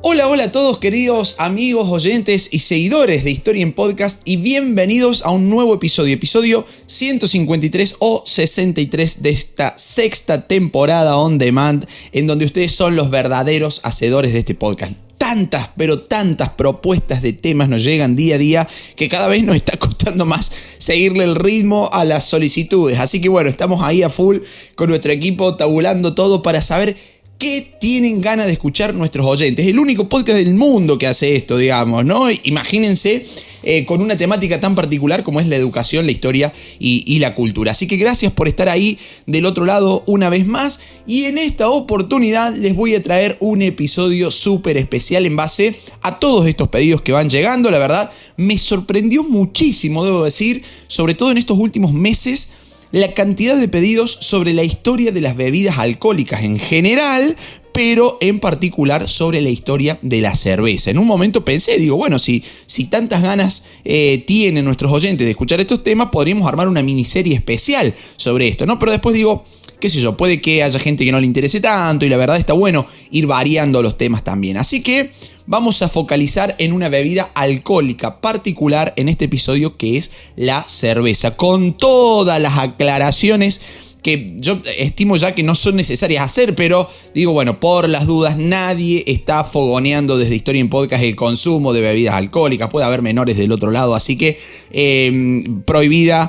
Hola, hola a todos queridos amigos, oyentes y seguidores de Historia en Podcast y bienvenidos a un nuevo episodio 153 o 63 de esta sexta temporada on demand en donde ustedes son los verdaderos hacedores de este podcast. Tantas, pero tantas propuestas de temas nos llegan día a día que cada vez nos está costando más seguirle el ritmo a las solicitudes. Así que bueno, estamos ahí a full con nuestro equipo tabulando todo para saber ¿qué tienen ganas de escuchar nuestros oyentes? El único podcast del mundo que hace esto, digamos, ¿no? Imagínense con una temática tan particular como es la educación, la historia y la cultura. Así que gracias por estar ahí del otro lado una vez más. Y en esta oportunidad les voy a traer un episodio súper especial en base a todos estos pedidos que van llegando. La verdad, me sorprendió muchísimo, debo decir, sobre todo en estos últimos meses, la cantidad de pedidos sobre la historia de las bebidas alcohólicas en general, pero en particular sobre la historia de la cerveza. En un momento pensé, digo, bueno, si tantas ganas tienen nuestros oyentes de escuchar estos temas, podríamos armar una miniserie especial sobre esto, ¿no? Pero después digo, qué sé yo, puede que haya gente que no le interese tanto y la verdad está bueno ir variando los temas también. Así que vamos a focalizar en una bebida alcohólica particular en este episodio que es la cerveza, con todas las aclaraciones que yo estimo ya que no son necesarias hacer, pero digo, bueno, por las dudas, nadie está fogoneando desde Historia en Podcast el consumo de bebidas alcohólicas. Puede haber menores del otro lado, así que prohibido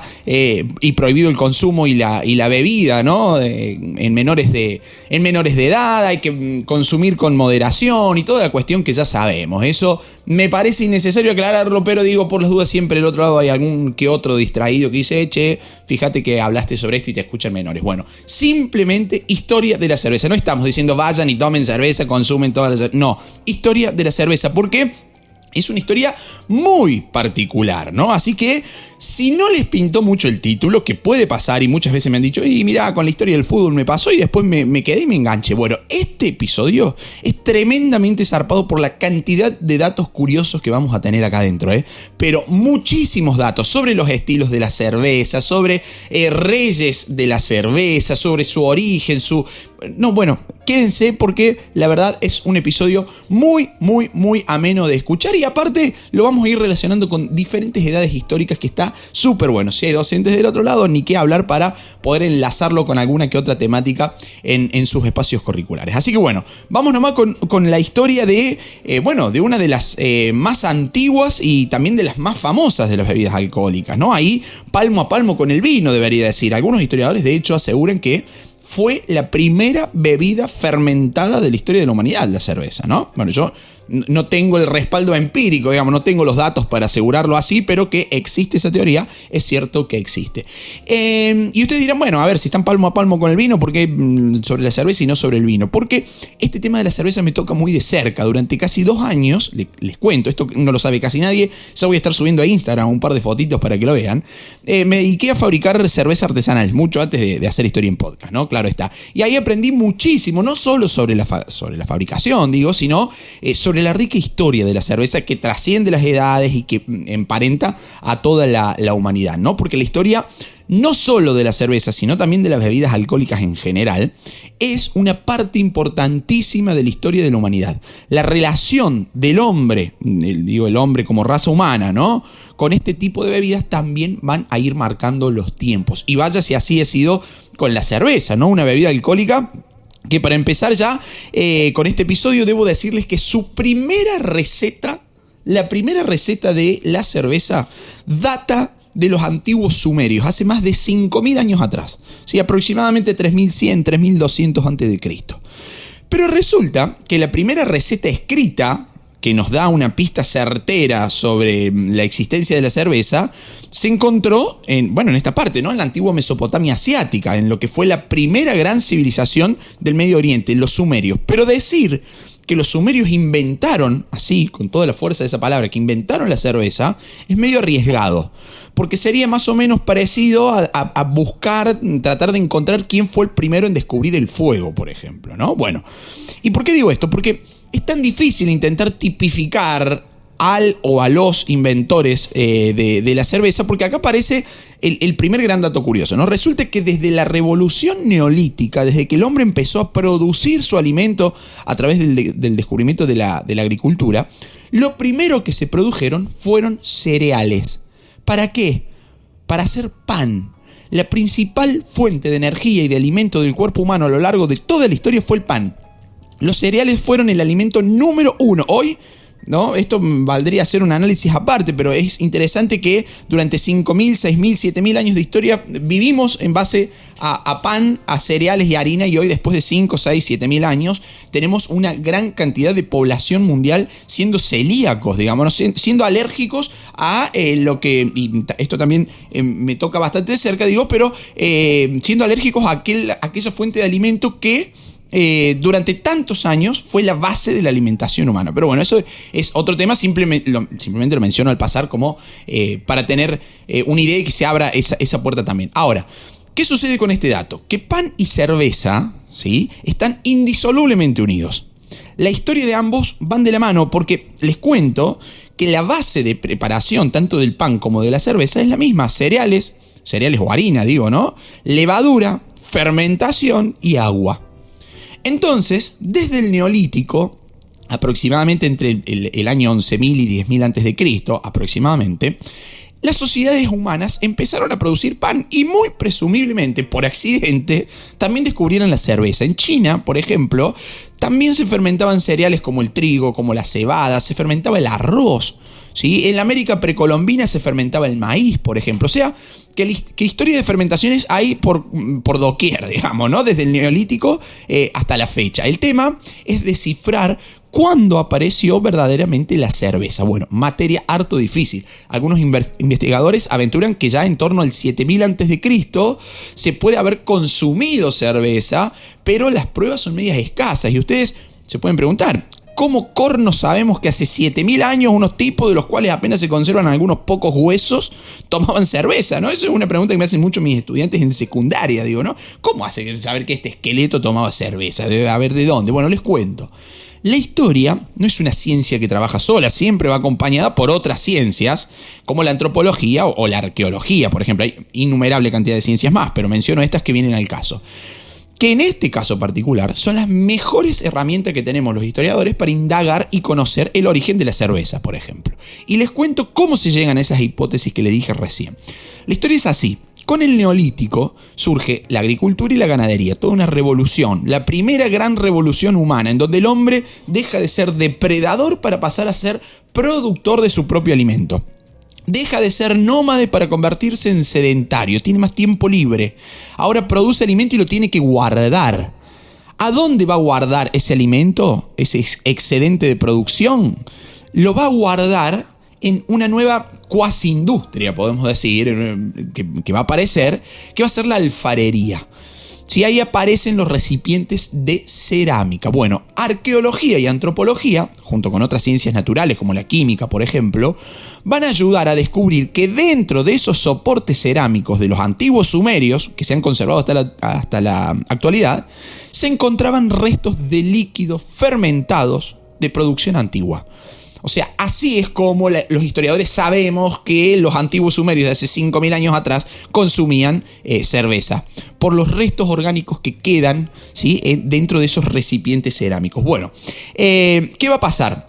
el consumo y la bebida, ¿no? En menores de edad, hay que consumir con moderación y toda la cuestión que ya sabemos. Eso me parece innecesario aclararlo, pero digo, por las dudas, siempre del otro lado hay algún que otro distraído que dice, che, fíjate que hablaste sobre esto y te escuchan menores. Bueno, simplemente historia de la cerveza. No estamos diciendo vayan y tomen cerveza, consumen toda la cerveza. No, historia de la cerveza. ¿Por qué? Es una historia muy particular, ¿no? Así que si no les pintó mucho el título, que puede pasar y muchas veces me han dicho, y mirá, con la historia del fútbol me pasó y después me quedé y me enganché. Bueno, este episodio es tremendamente zarpado por la cantidad de datos curiosos que vamos a tener acá adentro, pero muchísimos datos sobre los estilos de la cerveza, sobre reyes de la cerveza, sobre su origen, No, bueno, quédense porque la verdad es un episodio muy, muy, muy ameno de escuchar y aparte lo vamos a ir relacionando con diferentes edades históricas que está súper bueno. Si hay docentes del otro lado, ni qué hablar para poder enlazarlo con alguna que otra temática en sus espacios curriculares. Así que bueno, vamos nomás con la historia de una de las más antiguas y también de las más famosas de las bebidas alcohólicas, ¿no? Ahí palmo a palmo con el vino, debería decir. Algunos historiadores, de hecho, aseguran que fue la primera bebida fermentada de la historia de la humanidad, la cerveza, ¿no? Bueno, yo no tengo el respaldo empírico, digamos, no tengo los datos para asegurarlo así, pero que existe esa teoría, es cierto que existe. Y ustedes dirán, bueno, a ver, si están palmo a palmo con el vino, ¿por qué sobre la cerveza y no sobre el vino? Porque este tema de la cerveza me toca muy de cerca. Durante casi 2 años, les cuento, esto no lo sabe casi nadie, ya voy a estar subiendo a Instagram un par de fotitos para que lo vean. Me dediqué a fabricar cerveza artesanal, mucho antes de hacer Historia en Podcast, ¿no? Claro está. Y ahí aprendí muchísimo, no solo sobre la fabricación, digo, sino sobre la rica historia de la cerveza que trasciende las edades y que emparenta a toda la humanidad, ¿no? Porque la historia no solo de la cerveza, sino también de las bebidas alcohólicas en general, es una parte importantísima de la historia de la humanidad. La relación del hombre, el hombre como raza humana, ¿no?, con este tipo de bebidas también van a ir marcando los tiempos. Y vaya si así ha sido con la cerveza, ¿no? Una bebida alcohólica que, para empezar ya con este episodio, debo decirles que la primera receta de la cerveza data de los antiguos sumerios, hace más de 5.000 años atrás, ¿sí? Aproximadamente 3.100, 3.200 a.C. Pero resulta que la primera receta escrita, que nos da una pista certera sobre la existencia de la cerveza, se encontró en esta parte, ¿no? En la antigua Mesopotamia asiática, en lo que fue la primera gran civilización del Medio Oriente, los sumerios. Pero decir que los sumerios inventaron, así, con toda la fuerza de esa palabra, que inventaron la cerveza, es medio arriesgado, porque sería más o menos parecido a buscar, tratar de encontrar quién fue el primero en descubrir el fuego, por ejemplo, ¿no? Bueno, ¿y por qué digo esto? Porque es tan difícil intentar tipificar al o a los inventores de la cerveza, porque acá aparece el primer gran dato curioso, ¿no? Resulta que desde la revolución neolítica, desde que el hombre empezó a producir su alimento a través del descubrimiento de la agricultura, lo primero que se produjeron fueron cereales. ¿Para qué? Para hacer pan. La principal fuente de energía y de alimento del cuerpo humano a lo largo de toda la historia fue el pan. Los cereales fueron el alimento número 1. Hoy, ¿no? Esto valdría hacer un análisis aparte, pero es interesante que durante 5.000, 6.000, 7.000 años de historia vivimos en base a pan, a cereales y harina, y hoy, después de 5, 6, 7.000 años, tenemos una gran cantidad de población mundial siendo celíacos, digamos, siendo alérgicos a lo que, y esto también me toca bastante de cerca, digo, pero siendo alérgicos a aquella fuente de alimento que durante tantos años fue la base de la alimentación humana. Pero bueno, eso es otro tema, simplemente lo menciono al pasar como para tener una idea y que se abra esa puerta también. Ahora, ¿qué sucede con este dato? Que pan y cerveza, ¿sí?, están indisolublemente unidos. La historia de ambos van de la mano porque les cuento que la base de preparación tanto del pan como de la cerveza es la misma: cereales o harina, digo, ¿no? Levadura, fermentación y agua. Entonces, desde el Neolítico, aproximadamente entre el año 11.000 y 10.000 a.C., aproximadamente, las sociedades humanas empezaron a producir pan y muy presumiblemente, por accidente, también descubrieron la cerveza. En China, por ejemplo, también se fermentaban cereales como el trigo, como la cebada, se fermentaba el arroz, ¿sí? En la América precolombina se fermentaba el maíz, por ejemplo. O sea, que historia de fermentaciones hay por doquier, digamos, ¿no? Desde el Neolítico hasta la fecha. El tema es descifrar cuándo apareció verdaderamente la cerveza. Bueno, materia harto difícil. Algunos investigadores aventuran que ya en torno al 7000 a.C. se puede haber consumido cerveza, pero las pruebas son medias escasas. Y ustedes se pueden preguntar, ¿cómo cornos sabemos que hace 7000 años unos tipos de los cuales apenas se conservan algunos pocos huesos tomaban cerveza, ¿no? Eso es una pregunta que me hacen mucho mis estudiantes en secundaria, digo, ¿no? ¿Cómo hace saber que este esqueleto tomaba cerveza? Debe haber de dónde. Bueno, les cuento. La historia no es una ciencia que trabaja sola, siempre va acompañada por otras ciencias, como la antropología o la arqueología, por ejemplo. Hay innumerable cantidad de ciencias más, pero menciono estas que vienen al caso. Que en este caso particular son las mejores herramientas que tenemos los historiadores para indagar y conocer el origen de la cerveza, por ejemplo. Y les cuento cómo se llegan a esas hipótesis que les dije recién. La historia es así. Con el Neolítico surge la agricultura y la ganadería, toda una revolución, la primera gran revolución humana, en donde el hombre deja de ser depredador para pasar a ser productor de su propio alimento. Deja de ser nómade para convertirse en sedentario, tiene más tiempo libre. Ahora produce alimento y lo tiene que guardar. ¿A dónde va a guardar ese alimento, ese excedente de producción? Lo va a guardar en una nueva cuasi industria, podemos decir, que va a aparecer, que va a ser la alfarería. Sí, ahí aparecen los recipientes de cerámica. Bueno, arqueología y antropología, junto con otras ciencias naturales como la química, por ejemplo, van a ayudar a descubrir que dentro de esos soportes cerámicos de los antiguos sumerios, que se han conservado hasta la actualidad, se encontraban restos de líquidos fermentados de producción antigua. O sea, así es como los historiadores sabemos que los antiguos sumerios de hace 5.000 años atrás consumían cerveza, por los restos orgánicos que quedan, ¿sí?, dentro de esos recipientes cerámicos. Bueno, ¿qué va a pasar?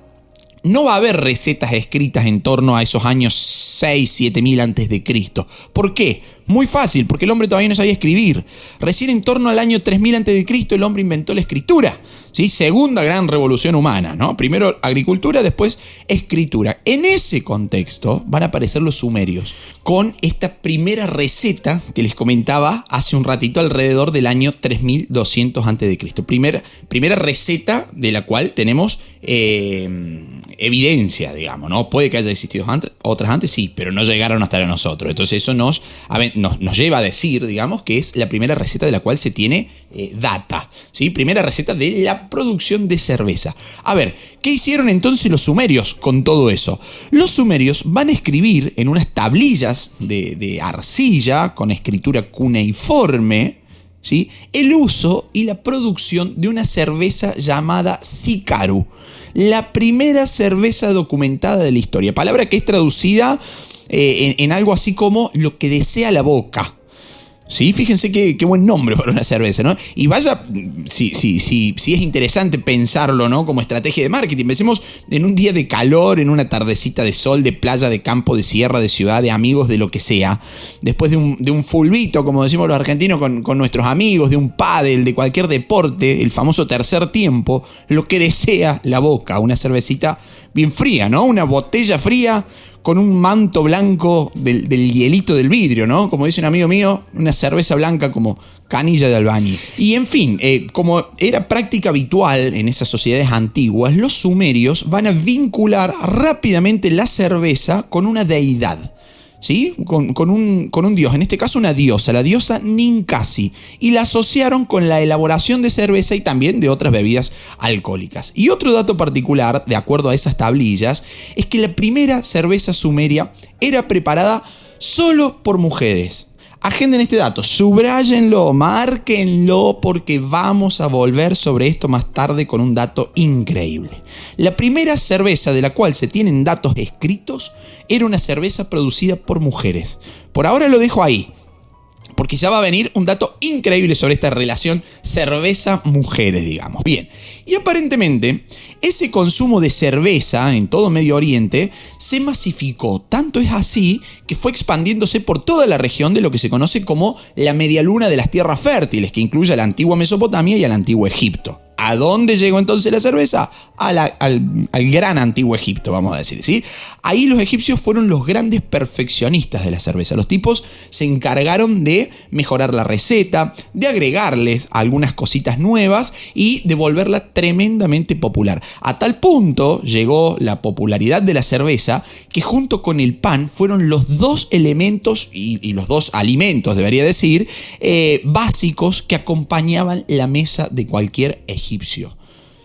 No va a haber recetas escritas en torno a esos años 6.000-7.000 antes de Cristo. ¿Por qué? Muy fácil, porque el hombre todavía no sabía escribir. Recién en torno al año 3000 antes de Cristo el hombre inventó la escritura. ¿Sí? Segunda gran revolución humana, ¿no? Primero agricultura, después escritura. En ese contexto van a aparecer los sumerios con esta primera receta que les comentaba hace un ratito, alrededor del año 3200 a.C. Primera receta de la cual tenemos evidencia, digamos, ¿no? Puede que haya existido otras antes, sí, pero no llegaron hasta nosotros. Entonces eso nos lleva a decir, digamos, que es la primera receta de la cual se tiene data, ¿sí? Primera receta de la producción de cerveza. A ver, ¿qué hicieron entonces los sumerios con todo eso? Los sumerios van a escribir en unas tablillas de arcilla con escritura cuneiforme, ¿sí?, el uso y la producción de una cerveza llamada Sicaru. la primera cerveza documentada de la historia. Palabra que es traducida en algo así como lo que desea la boca. Sí, fíjense qué buen nombre para una cerveza, ¿no? Y vaya, si es interesante pensarlo, ¿no? Como estrategia de marketing. Pensemos en un día de calor, en una tardecita de sol, de playa, de campo, de sierra, de ciudad, de amigos, de lo que sea. Después de un fulbito, como decimos los argentinos, con nuestros amigos, de un pádel, de cualquier deporte, el famoso tercer tiempo, lo que desea la boca, una cervecita bien fría, ¿no? Una botella fría con un manto blanco del hielito del vidrio, ¿no? Como dice un amigo mío, una cerveza blanca como canilla de albañil. Y en fin, como era práctica habitual en esas sociedades antiguas, los sumerios van a vincular rápidamente la cerveza con una deidad. ¿Sí? Con un dios, en este caso una diosa, la diosa Ninkasi, y la asociaron con la elaboración de cerveza y también de otras bebidas alcohólicas. Y otro dato particular, de acuerdo a esas tablillas, es que la primera cerveza sumeria era preparada solo por mujeres. Agenden este dato, subráyenlo, márquenlo, porque vamos a volver sobre esto más tarde con un dato increíble. La primera cerveza de la cual se tienen datos escritos era una cerveza producida por mujeres. Por ahora lo dejo ahí, porque ya va a venir un dato increíble sobre esta relación cerveza-mujeres, digamos. Bien, y aparentemente ese consumo de cerveza en todo Medio Oriente se masificó. Tanto es así que fue expandiéndose por toda la región de lo que se conoce como la media luna de las tierras fértiles, que incluye a la antigua Mesopotamia y al antiguo Egipto. ¿A dónde llegó entonces la cerveza? Al gran antiguo Egipto, vamos a decir, ¿sí? Ahí los egipcios fueron los grandes perfeccionistas de la cerveza. Los tipos se encargaron de mejorar la receta, de agregarles algunas cositas nuevas y de volverla tremendamente popular. A tal punto llegó la popularidad de la cerveza que junto con el pan fueron los dos elementos y los dos alimentos, debería decir, básicos que acompañaban la mesa de cualquier egipcio.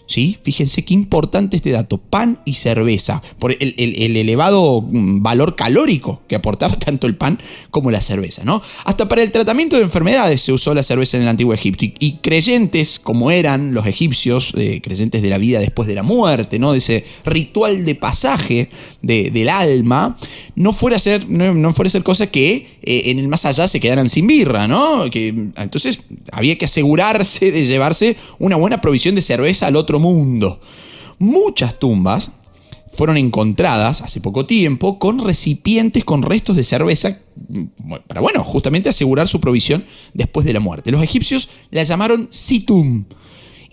¿Sí? Fíjense qué importante este dato, pan y cerveza, por el elevado valor calórico que aportaba tanto el pan como la cerveza, ¿no? Hasta para el tratamiento de enfermedades se usó la cerveza en el antiguo Egipto, y creyentes como eran los egipcios, creyentes de la vida después de la muerte, ¿no? De ese ritual de pasaje del alma, no fuera a ser cosa que en el más allá se quedaran sin birra, ¿no? Entonces había que asegurarse de llevarse una buena provisión de cerveza al otro mundo. Muchas tumbas fueron encontradas hace poco tiempo con recipientes con restos de cerveza para, justamente asegurar su provisión después de la muerte. Los egipcios la llamaron situm.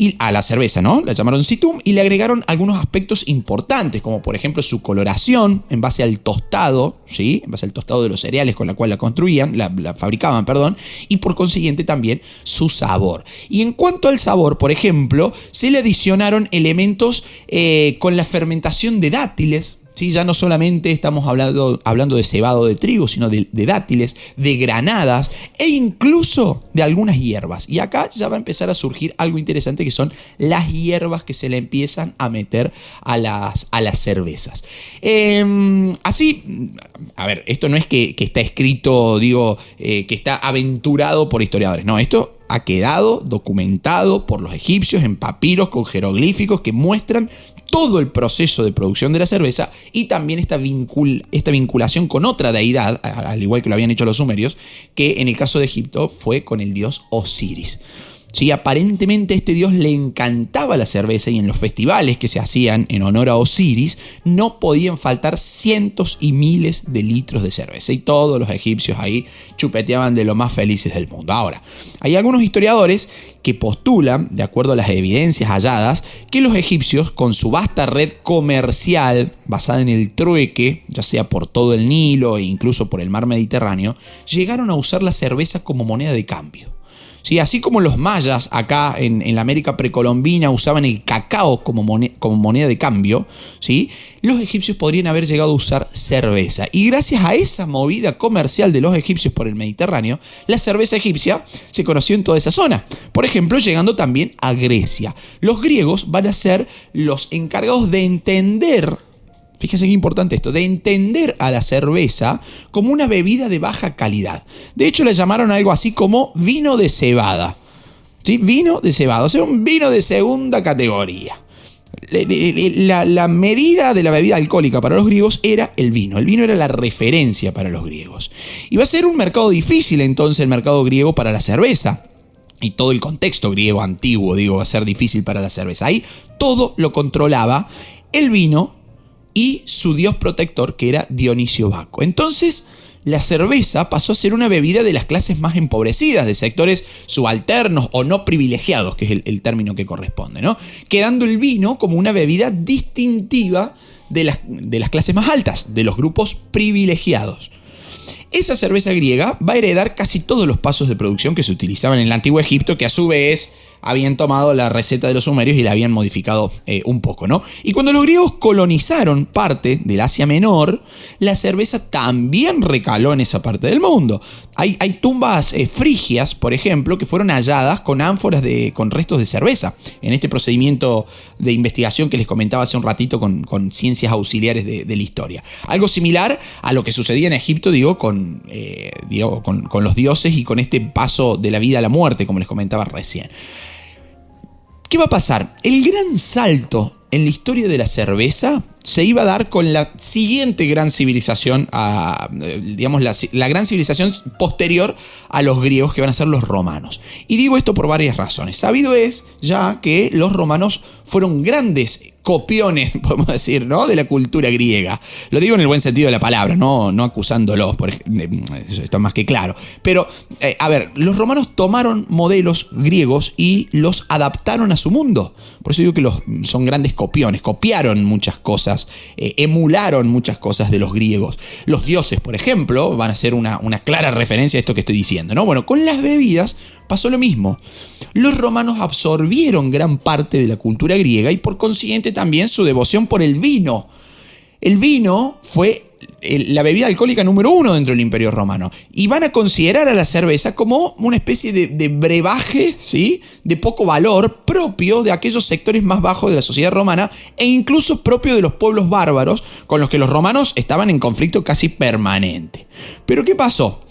Y a la cerveza, ¿no? La llamaron situm y le agregaron algunos aspectos importantes, como por ejemplo su coloración en base al tostado, ¿sí? En base al tostado de los cereales con la cual la fabricaban, y por consiguiente también su sabor. Y en cuanto al sabor, por ejemplo, se le adicionaron elementos con la fermentación de dátiles. Sí, ya no solamente estamos hablando de cebado de trigo, sino de dátiles, de granadas e incluso de algunas hierbas. Y acá ya va a empezar a surgir algo interesante, que son las hierbas que se le empiezan a meter a las cervezas. Así, a ver, esto no es que está escrito, que está aventurado por historiadores. No, esto ha quedado documentado por los egipcios en papiros con jeroglíficos que muestran todo el proceso de producción de la cerveza y también esta vinculación con otra deidad, al igual que lo habían hecho los sumerios, que en el caso de Egipto fue con el dios Osiris. Sí, aparentemente a este dios le encantaba la cerveza y en los festivales que se hacían en honor a Osiris no podían faltar cientos y miles de litros de cerveza y todos los egipcios ahí chupeteaban de lo más felices del mundo. Ahora, hay algunos historiadores que postulan, de acuerdo a las evidencias halladas, que los egipcios, con su vasta red comercial basada en el trueque, ya sea por todo el Nilo e incluso por el mar Mediterráneo, llegaron a usar la cerveza como moneda de cambio. Sí, así como los mayas acá en la América precolombina usaban el cacao como moneda de cambio, ¿sí? Los egipcios podrían haber llegado a usar cerveza. Y gracias a esa movida comercial de los egipcios por el Mediterráneo, la cerveza egipcia se conoció en toda esa zona. Por ejemplo, llegando también a Grecia. Los griegos van a ser los encargados de entender, fíjense qué importante esto, de entender a la cerveza como una bebida de baja calidad. De hecho, la llamaron algo así como vino de cebada. ¿Sí? Vino de cebada, o sea, un vino de segunda categoría. la medida de la bebida alcohólica para los griegos era el vino. El vino era la referencia para los griegos. Y va a ser un mercado difícil entonces el mercado griego para la cerveza. Y todo el contexto griego antiguo, va a ser difícil para la cerveza. Ahí todo lo controlaba el vino y su dios protector, que era Dionisio Baco. Entonces, la cerveza pasó a ser una bebida de las clases más empobrecidas, de sectores subalternos o no privilegiados, que es el término que corresponde, ¿no? Quedando el vino como una bebida distintiva de las clases más altas, de los grupos privilegiados. Esa cerveza griega va a heredar casi todos los pasos de producción que se utilizaban en el antiguo Egipto, que a su vez habían tomado la receta de los sumerios y la habían modificado un poco, ¿no? Y cuando los griegos colonizaron parte del Asia Menor, la cerveza también recaló en esa parte del mundo. Hay tumbas frigias, por ejemplo, que fueron halladas con ánforas con restos de cerveza, en este procedimiento de investigación que les comentaba hace un ratito con ciencias auxiliares de la historia. Algo similar a lo que sucedía en Egipto, con los dioses y con este paso de la vida a la muerte, como les comentaba recién. ¿Qué va a pasar? El gran salto en la historia de la cerveza se iba a dar con la siguiente gran civilización, la gran civilización posterior a los griegos, que van a ser los romanos. Y digo esto por varias razones. Sabido es ya que los romanos fueron grandes copiones, podemos decir, ¿no?, de la cultura griega. Lo digo en el buen sentido de la palabra, no acusándolos, eso está más que claro. Pero, los romanos tomaron modelos griegos y los adaptaron a su mundo. Por eso digo que son grandes copiones, copiaron muchas cosas, emularon muchas cosas de los griegos. Los dioses, por ejemplo, van a ser una clara referencia a esto que estoy diciendo, ¿no? Bueno, con las bebidas pasó lo mismo. Los romanos absorbieron gran parte de la cultura griega y por consiguiente también su devoción por el vino. El vino fue la bebida alcohólica número 1 dentro del Imperio Romano. Y van a considerar a la cerveza como una especie de brebaje, ¿sí?, de poco valor, propio de aquellos sectores más bajos de la sociedad romana e incluso propio de los pueblos bárbaros con los que los romanos estaban en conflicto casi permanente. ¿Pero qué pasó?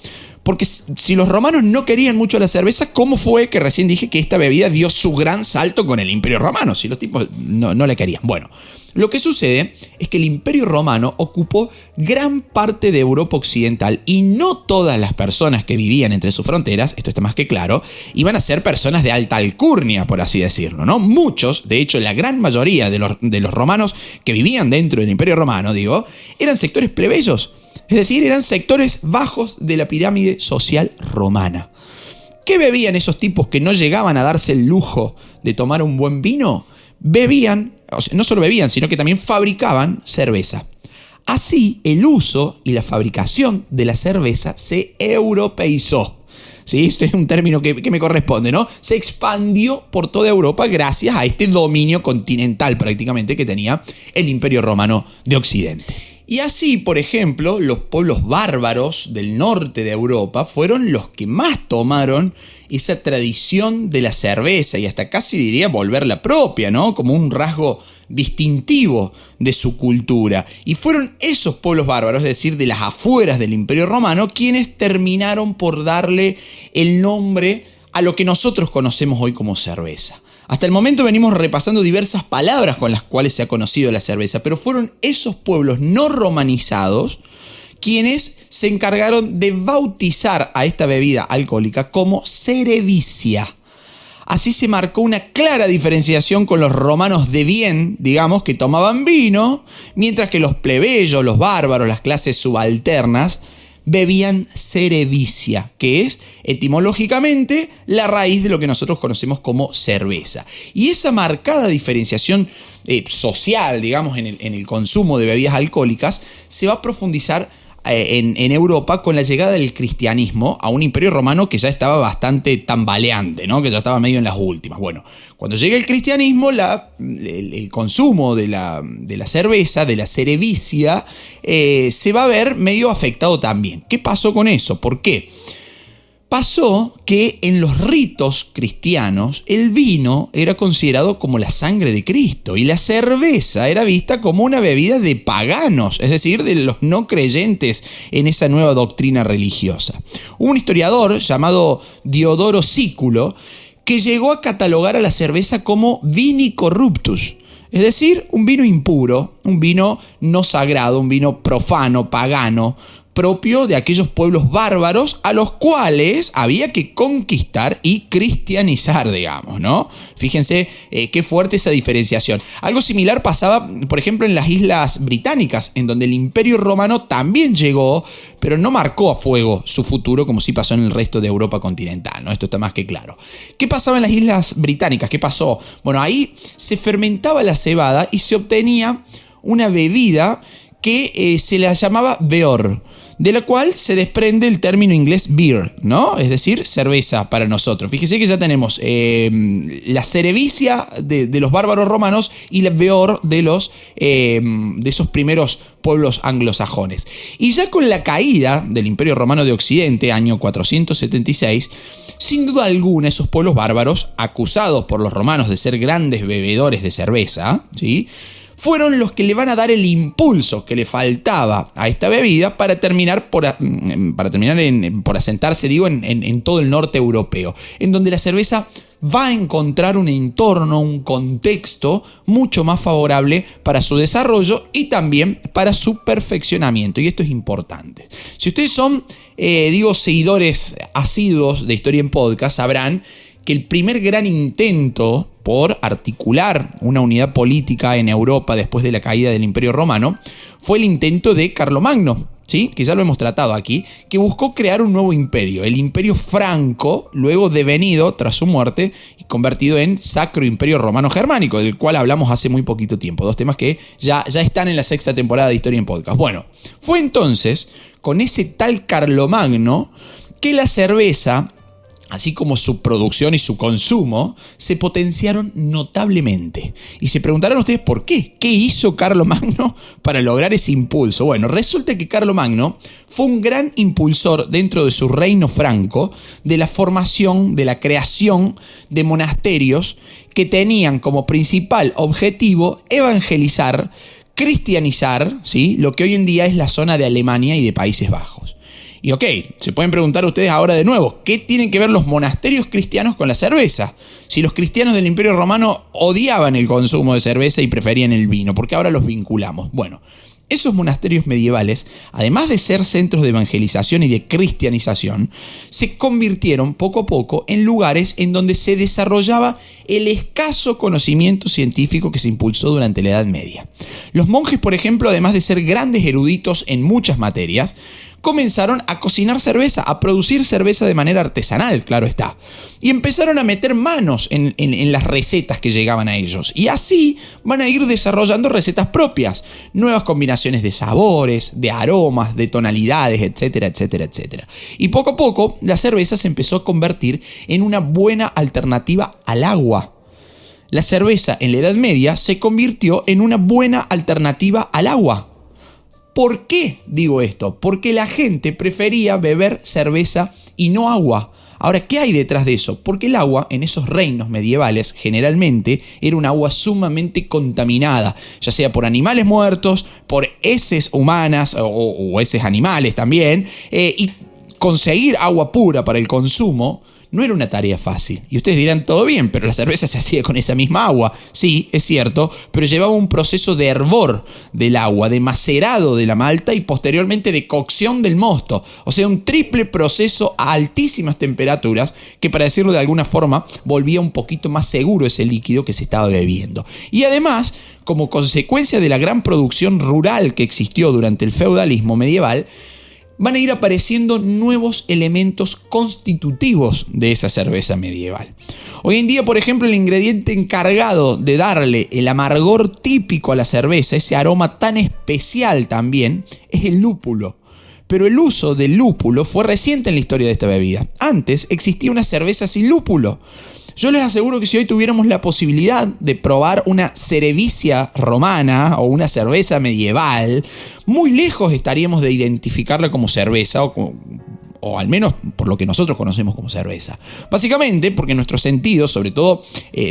Porque si los romanos no querían mucho la cerveza, ¿cómo fue que recién dije que esta bebida dio su gran salto con el Imperio Romano? Si los tipos no la querían. Bueno, lo que sucede es que el Imperio Romano ocupó gran parte de Europa Occidental y no todas las personas que vivían entre sus fronteras, esto está más que claro, iban a ser personas de alta alcurnia, por así decirlo, ¿no? Muchos, de hecho la gran mayoría de los romanos que vivían dentro del Imperio Romano, eran sectores plebeyos. Es decir, eran sectores bajos de la pirámide social romana. ¿Qué bebían esos tipos que no llegaban a darse el lujo de tomar un buen vino? Bebían, no solo bebían, sino que también fabricaban cerveza. Así, el uso y la fabricación de la cerveza se europeizó. ¿Sí? Esto es un término que me corresponde, ¿no? Se expandió por toda Europa gracias a este dominio continental prácticamente que tenía el Imperio Romano de Occidente. Y así, por ejemplo, los pueblos bárbaros del norte de Europa fueron los que más tomaron esa tradición de la cerveza y hasta casi diría volverla propia, ¿no? Como un rasgo distintivo de su cultura. Y fueron esos pueblos bárbaros, es decir, de las afueras del Imperio Romano, quienes terminaron por darle el nombre a lo que nosotros conocemos hoy como cerveza. Hasta el momento venimos repasando diversas palabras con las cuales se ha conocido la cerveza, pero fueron esos pueblos no romanizados quienes se encargaron de bautizar a esta bebida alcohólica como cerevisia. Así se marcó una clara diferenciación con los romanos de bien, que tomaban vino, mientras que los plebeyos, los bárbaros, las clases subalternas, bebían cerevisia, que es etimológicamente la raíz de lo que nosotros conocemos como cerveza. Y esa marcada diferenciación social, en el consumo de bebidas alcohólicas, se va a profundizar en Europa con la llegada del cristianismo a un imperio romano que ya estaba bastante tambaleante, ¿no? Que ya estaba medio en las últimas. Bueno, cuando llega el cristianismo, el consumo de la cerveza, de la cerevisia, se va a ver medio afectado también. ¿Qué pasó con eso? ¿Por qué? Pasó que en los ritos cristianos el vino era considerado como la sangre de Cristo y la cerveza era vista como una bebida de paganos, es decir, de los no creyentes en esa nueva doctrina religiosa. Hubo un historiador llamado Diodoro Sículo que llegó a catalogar a la cerveza como vini corruptus, Es decir, un vino impuro, un vino no sagrado, un vino profano, pagano, propio de aquellos pueblos bárbaros a los cuales había que conquistar y cristianizar, digamos, ¿no? Fíjense qué fuerte esa diferenciación. Algo similar pasaba, por ejemplo, en las Islas Británicas, en donde el Imperio Romano también llegó, pero no marcó a fuego su futuro como sí pasó en el resto de Europa continental, ¿no? Esto está más que claro. ¿Qué pasaba en las Islas Británicas? ¿Qué pasó? Bueno, ahí se fermentaba la cebada y se obtenía una bebida que se la llamaba beor, de la cual se desprende el término inglés beer, ¿no? Es decir, cerveza para nosotros. Fíjese que ya tenemos la cerevisia de los bárbaros romanos y la beor de esos primeros pueblos anglosajones. Y ya con la caída del Imperio Romano de Occidente, año 476, sin duda alguna esos pueblos bárbaros, acusados por los romanos de ser grandes bebedores de cerveza, ¿sí?, fueron los que le van a dar el impulso que le faltaba a esta bebida para terminar por asentarse, en todo el norte europeo, en donde la cerveza va a encontrar un entorno, un contexto mucho más favorable para su desarrollo y también para su perfeccionamiento. Y esto es importante. Si ustedes son, seguidores asiduos de Historia en Podcast, sabrán que el primer gran intento por articular una unidad política en Europa después de la caída del Imperio Romano fue el intento de Carlomagno, ¿sí?, que ya lo hemos tratado aquí, que buscó crear un nuevo imperio, el Imperio Franco, luego devenido tras su muerte y convertido en Sacro Imperio Romano Germánico, del cual hablamos hace muy poquito tiempo, dos temas que ya están en la 6ª temporada de Historia en Podcast. Bueno, fue entonces con ese tal Carlomagno que la cerveza, así como su producción y su consumo, se potenciaron notablemente. Y se preguntarán ustedes por qué. ¿Qué hizo Carlomagno para lograr ese impulso? Bueno, resulta que Carlomagno fue un gran impulsor dentro de su reino franco de la formación, de la creación de monasterios que tenían como principal objetivo evangelizar, cristianizar, ¿sí?, lo que hoy en día es la zona de Alemania y de Países Bajos. Y ok, se pueden preguntar ustedes ahora de nuevo, ¿qué tienen que ver los monasterios cristianos con la cerveza? Si los cristianos del Imperio Romano odiaban el consumo de cerveza y preferían el vino, ¿por qué ahora los vinculamos? Bueno, esos monasterios medievales, además de ser centros de evangelización y de cristianización, se convirtieron poco a poco en lugares en donde se desarrollaba el escaso conocimiento científico que se impulsó durante la Edad Media. Los monjes, por ejemplo, además de ser grandes eruditos en muchas materias, comenzaron a cocinar cerveza, a producir cerveza de manera artesanal, claro está. Y empezaron a meter manos en las recetas que llegaban a ellos. Y así van a ir desarrollando recetas propias, nuevas combinaciones de sabores, de aromas, de tonalidades, etcétera, etcétera, etcétera. Y poco a poco la cerveza se empezó a convertir en una buena alternativa al agua. La cerveza en la Edad Media se convirtió en una buena alternativa al agua. ¿Por qué digo esto? Porque la gente prefería beber cerveza y no agua. Ahora, ¿qué hay detrás de eso? Porque el agua en esos reinos medievales generalmente era un agua sumamente contaminada, ya sea por animales muertos, por heces humanas o heces animales también, y conseguir agua pura para el consumo no era una tarea fácil. Y ustedes dirán, todo bien, pero la cerveza se hacía con esa misma agua. Sí, es cierto, pero llevaba un proceso de hervor del agua, de macerado de la malta y posteriormente de cocción del mosto. O sea, un triple proceso a altísimas temperaturas que, para decirlo de alguna forma, volvía un poquito más seguro ese líquido que se estaba bebiendo. Y además, como consecuencia de la gran producción rural que existió durante el feudalismo medieval, van a ir apareciendo nuevos elementos constitutivos de esa cerveza medieval. Hoy en día, por ejemplo, el ingrediente encargado de darle el amargor típico a la cerveza, ese aroma tan especial también, es el lúpulo. Pero el uso del lúpulo fue reciente en la historia de esta bebida. Antes existía una cerveza sin lúpulo. Yo les aseguro que si hoy tuviéramos la posibilidad de probar una cerevisia romana o una cerveza medieval, muy lejos estaríamos de identificarla como cerveza o al menos por lo que nosotros conocemos como cerveza. Básicamente porque nuestros sentidos, sobre todo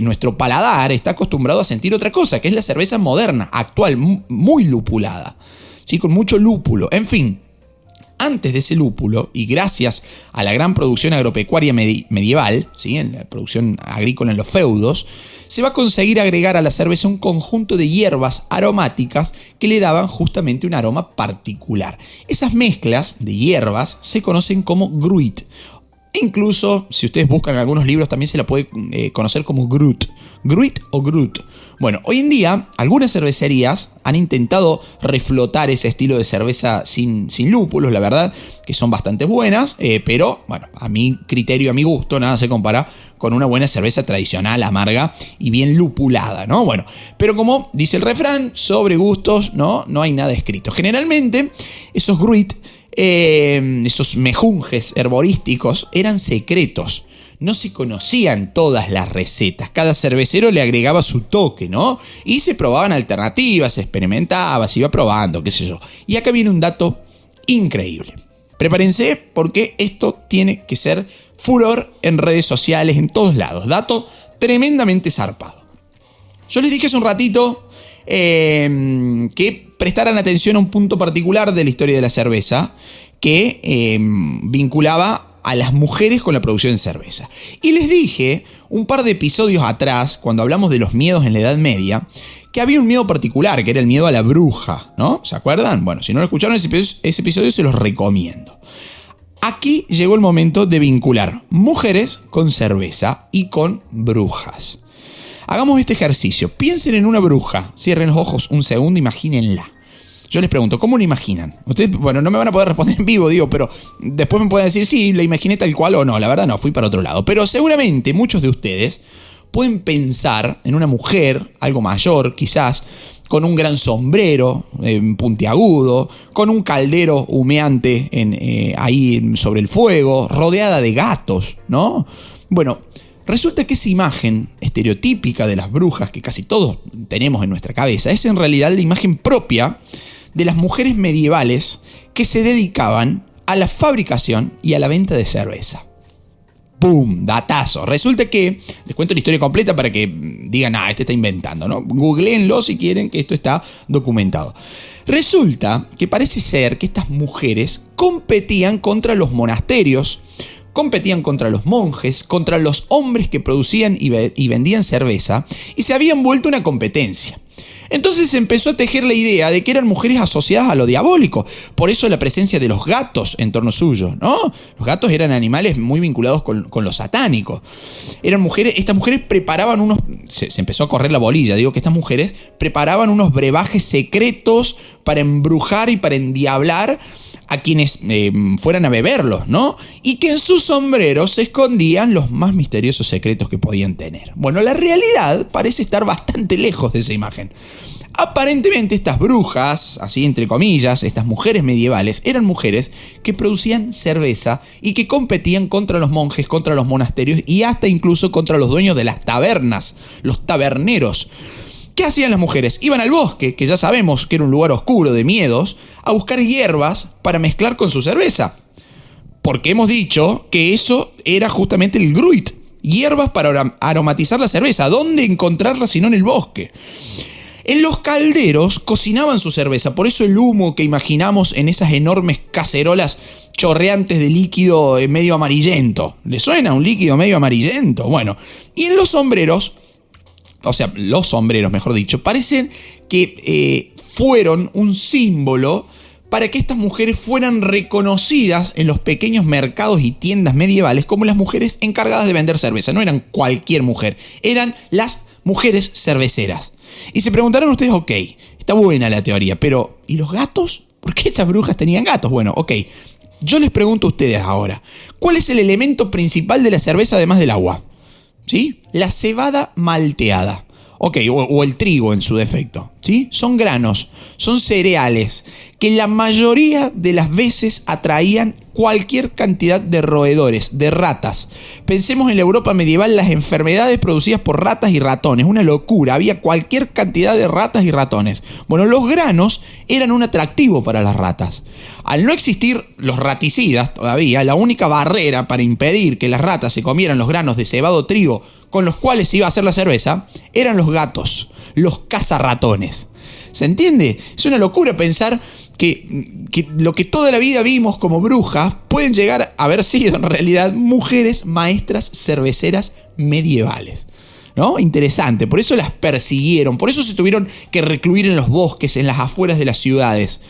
nuestro paladar, está acostumbrado a sentir otra cosa, que es la cerveza moderna, actual, muy lupulada, ¿sí? Con mucho lúpulo. En fin, Antes de ese lúpulo, y gracias a la gran producción agropecuaria medieval, ¿sí?, en la producción agrícola en los feudos, se va a conseguir agregar a la cerveza un conjunto de hierbas aromáticas que le daban justamente un aroma particular. Esas mezclas de hierbas se conocen como gruit. Incluso, si ustedes buscan en algunos libros, también se la puede conocer como Grut. Gruit o Grut. Bueno, hoy en día, algunas cervecerías han intentado reflotar ese estilo de cerveza sin lúpulos, la verdad, que son bastante buenas, pero, bueno, a mi criterio, a mi gusto, nada se compara con una buena cerveza tradicional, amarga y bien lupulada, ¿no? Bueno, pero como dice el refrán, sobre gustos, no hay nada escrito. Generalmente, esos Gruit, esos mejunjes herborísticos eran secretos. No se conocían todas las recetas. Cada cervecero le agregaba su toque, ¿no? Y se probaban alternativas, se experimentaba, se iba probando, qué sé yo. Y acá viene un dato increíble. Prepárense porque esto tiene que ser furor en redes sociales, en todos lados. Dato tremendamente zarpado. Yo les dije hace un ratito que prestaran atención a un punto particular de la historia de la cerveza que vinculaba a las mujeres con la producción de cerveza. Y les dije un par de episodios atrás, cuando hablamos de los miedos en la Edad Media, que había un miedo particular, que era el miedo a la bruja, ¿no? ¿Se acuerdan? Bueno, si no lo escucharon ese episodio, se los recomiendo. Aquí llegó el momento de vincular mujeres con cerveza y con brujas. Hagamos este ejercicio. Piensen en una bruja. Cierren los ojos un segundo, imagínenla. Yo les pregunto, ¿cómo lo imaginan? Ustedes, bueno, no me van a poder responder en vivo, pero después me pueden decir, sí, la imaginé tal cual o no. La verdad no, fui para otro lado. Pero seguramente muchos de ustedes pueden pensar en una mujer, algo mayor quizás, con un gran sombrero puntiagudo, con un caldero humeante ahí sobre el fuego, rodeada de gatos, ¿no? Bueno, resulta que esa imagen estereotípica de las brujas que casi todos tenemos en nuestra cabeza es en realidad la imagen propia de las mujeres medievales que se dedicaban a la fabricación y a la venta de cerveza. ¡Pum! Datazo. Resulta que, les cuento la historia completa para que digan, este está inventando, ¿no? Googleenlo si quieren, que esto está documentado. Resulta que parece ser que estas mujeres competían contra los monasterios, competían contra los monjes, contra los hombres que producían y vendían cerveza, y se habían vuelto una competencia. Entonces se empezó a tejer la idea de que eran mujeres asociadas a lo diabólico. Por eso la presencia de los gatos en torno suyo, ¿no? Los gatos eran animales muy vinculados con lo satánico. Estas mujeres preparaban unos... Se empezó a correr la bolilla. Digo que estas mujeres preparaban unos brebajes secretos para embrujar y para endiablar a quienes fueran a beberlos, ¿no? Y que en sus sombreros se escondían los más misteriosos secretos que podían tener. Bueno, la realidad parece estar bastante lejos de esa imagen. Aparentemente estas brujas, así entre comillas, estas mujeres medievales, eran mujeres que producían cerveza y que competían contra los monjes, contra los monasterios y hasta incluso contra los dueños de las tabernas, los taberneros. ¿Qué hacían las mujeres? Iban al bosque, que ya sabemos que era un lugar oscuro de miedos, a buscar hierbas para mezclar con su cerveza. Porque hemos dicho que eso era justamente el gruit, hierbas para aromatizar la cerveza. ¿Dónde encontrarla sino en el bosque? En los calderos cocinaban su cerveza, por eso el humo que imaginamos en esas enormes cacerolas chorreantes de líquido medio amarillento. ¿Le suena un líquido medio amarillento? Bueno, y en los sombreros, los sombreros, mejor dicho, parecen que fueron un símbolo para que estas mujeres fueran reconocidas en los pequeños mercados y tiendas medievales como las mujeres encargadas de vender cerveza. No eran cualquier mujer, eran las mujeres cerveceras. Y se preguntarán ustedes, ok, está buena la teoría, pero ¿y los gatos? ¿Por qué estas brujas tenían gatos? Bueno, ok, yo les pregunto a ustedes ahora, ¿cuál es el elemento principal de la cerveza además del agua? ¿Sí? La cebada malteada. Ok, o el trigo en su defecto, ¿sí? Son granos, son cereales que la mayoría de las veces atraían cualquier cantidad de roedores, de ratas. Pensemos en la Europa medieval, las enfermedades producidas por ratas y ratones, una locura, había cualquier cantidad de ratas y ratones. Bueno, los granos eran un atractivo para las ratas. Al no existir los raticidas todavía, la única barrera para impedir que las ratas se comieran los granos de cebado trigo con los cuales se iba a hacer la cerveza, eran los gatos, los cazarratones. ¿Se entiende? Es una locura pensar que lo que toda la vida vimos como brujas pueden llegar a haber sido en realidad mujeres maestras cerveceras medievales, ¿no? Interesante, por eso las persiguieron, por eso se tuvieron que recluir en los bosques, en las afueras de las ciudades.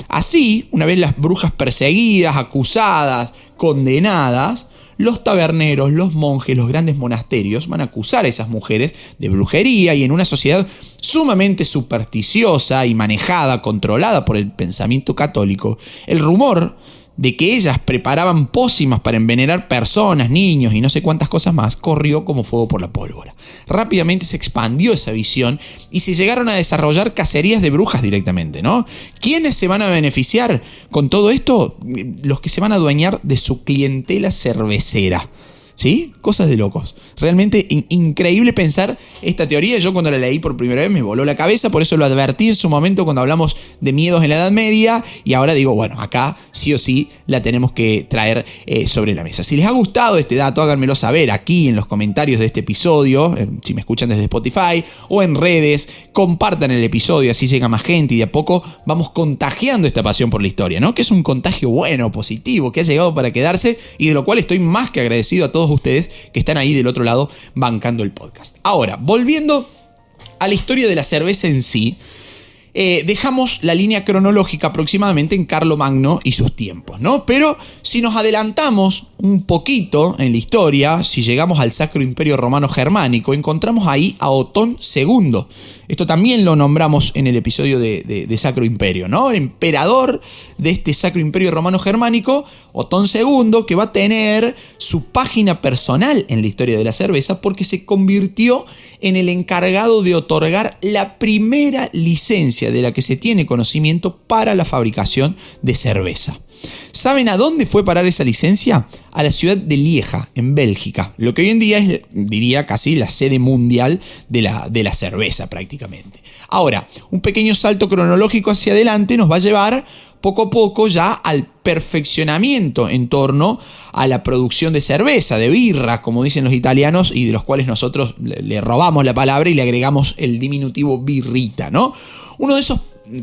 Así, una vez las brujas perseguidas, acusadas, condenadas, los taberneros, los monjes, los grandes monasterios van a acusar a esas mujeres de brujería, y en una sociedad sumamente supersticiosa y manejada, controlada por el pensamiento católico, el rumor de que ellas preparaban pócimas para envenenar personas, niños y no sé cuántas cosas más, corrió como fuego por la pólvora. Rápidamente se expandió esa visión y se llegaron a desarrollar cacerías de brujas directamente, ¿no? ¿Quiénes se van a beneficiar con todo esto? Los que se van a adueñar de su clientela cervecera. ¿Sí? Cosas de locos. Realmente increíble pensar esta teoría. Yo cuando la leí por primera vez me voló la cabeza, por eso lo advertí en su momento cuando hablamos de miedos en la Edad Media, y ahora digo, bueno, acá sí o sí la tenemos que traer sobre la mesa. Si les ha gustado este dato, háganmelo saber aquí en los comentarios de este episodio, si me escuchan desde Spotify o en redes, compartan el episodio, así llega más gente y de a poco vamos contagiando esta pasión por la historia, ¿no? Que es un contagio bueno, positivo, que ha llegado para quedarse y de lo cual estoy más que agradecido a todos ustedes que están ahí del otro lado bancando el podcast. Ahora, volviendo a la historia de la cerveza en sí, dejamos la línea cronológica aproximadamente en Carlomagno y sus tiempos, ¿no? Pero si nos adelantamos un poquito en la historia, si llegamos al Sacro Imperio Romano Germánico, encontramos ahí a Otón II. Esto también lo nombramos en el episodio de Sacro Imperio, ¿no? El emperador de este Sacro Imperio Romano Germánico, Otón II, que va a tener su página personal en la historia de la cerveza porque se convirtió en el encargado de otorgar la primera licencia de la que se tiene conocimiento para la fabricación de cerveza. ¿Saben a dónde fue parar esa licencia? A la ciudad de Lieja, en Bélgica, lo que hoy en día es, diría, casi la sede mundial de la cerveza prácticamente. Ahora, un pequeño salto cronológico hacia adelante nos va a llevar poco a poco ya al perfeccionamiento en torno a la producción de cerveza, de birra, como dicen los italianos, y de los cuales nosotros le robamos la palabra y le agregamos el diminutivo birrita, ¿no? Uno de esos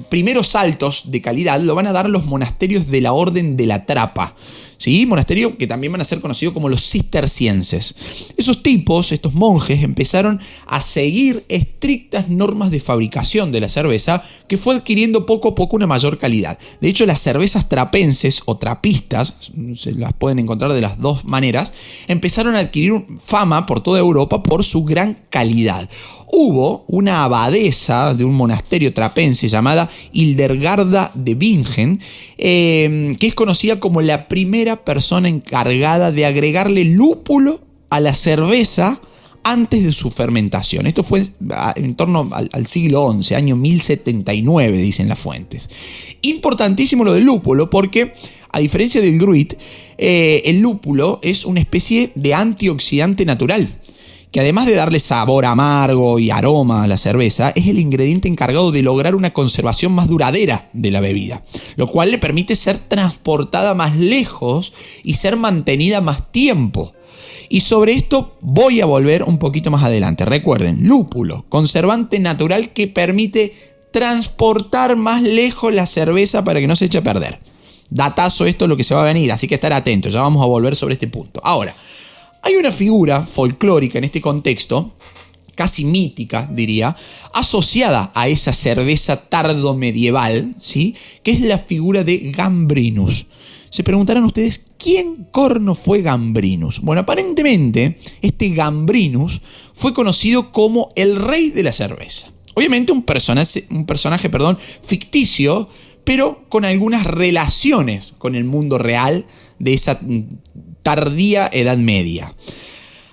primeros saltos de calidad lo van a dar los monasterios de la Orden de la Trapa, ¿sí? Monasterio que también van a ser conocidos como los cistercienses. Esos tipos, estos monjes, empezaron a seguir estrictas normas de fabricación de la cerveza que fue adquiriendo poco a poco una mayor calidad. De hecho, las cervezas trapenses o trapistas, se las pueden encontrar de las dos maneras, empezaron a adquirir fama por toda Europa por su gran calidad. Hubo una abadesa de un monasterio trapense llamada Hildegarda de Bingen, que es conocida como la primera persona encargada de agregarle lúpulo a la cerveza antes de su fermentación. Esto fue en torno al siglo XI, año 1079, dicen las fuentes. Importantísimo lo del lúpulo porque, a diferencia del gruit, el lúpulo es una especie de antioxidante natural, que además de darle sabor amargo y aroma a la cerveza, es el ingrediente encargado de lograr una conservación más duradera de la bebida, lo cual le permite ser transportada más lejos y ser mantenida más tiempo. Y sobre esto voy a volver un poquito más adelante. Recuerden, lúpulo, conservante natural que permite transportar más lejos la cerveza para que no se eche a perder. Datazo, esto es lo que se va a venir, así que estar atentos, ya vamos a volver sobre este punto. Ahora, hay una figura folclórica en este contexto, casi mítica diría, asociada a esa cerveza tardomedieval, ¿sí? Que es la figura de Gambrinus. Se preguntarán ustedes, ¿quién corno fue Gambrinus? Bueno, aparentemente este Gambrinus fue conocido como el rey de la cerveza. Obviamente un personaje, ficticio, pero con algunas relaciones con el mundo real de esa tardía Edad Media.